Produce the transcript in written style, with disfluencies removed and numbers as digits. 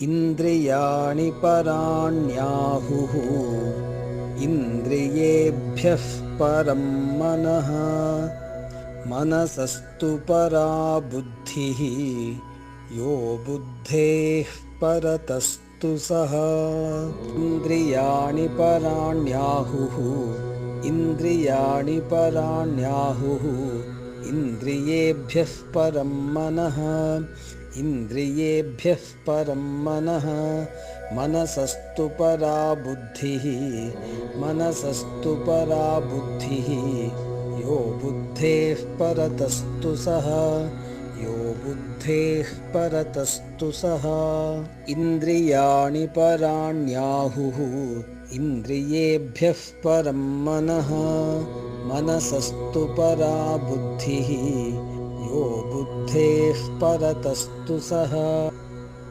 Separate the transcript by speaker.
Speaker 1: इन्द्रियाणि पराण्याहुः इन्द्रियेभ्यः परं मनः मनसस्तु परा बुद्धिः यो बुद्धेः परतस्तु सः इन्द्रियाणि पराण्याहुः इन्द्रियाणि पराण्याहुः इन्द्रियेभ्यः परं मनः इन्द्रियेभ्यः परं मनः मनसस्तु परा बुद्धिः मनसस्तु परा बुद्धिः यो बुद्धेः परतस्तु सः यो बुद्धेः परतस्तु सः इन्द्रियाणि पराण्याहुः इन्द्रियेभ्यः परं मनः मनसस्तु परा बुद्धिः यो बुद्धेः परतस्तु सः।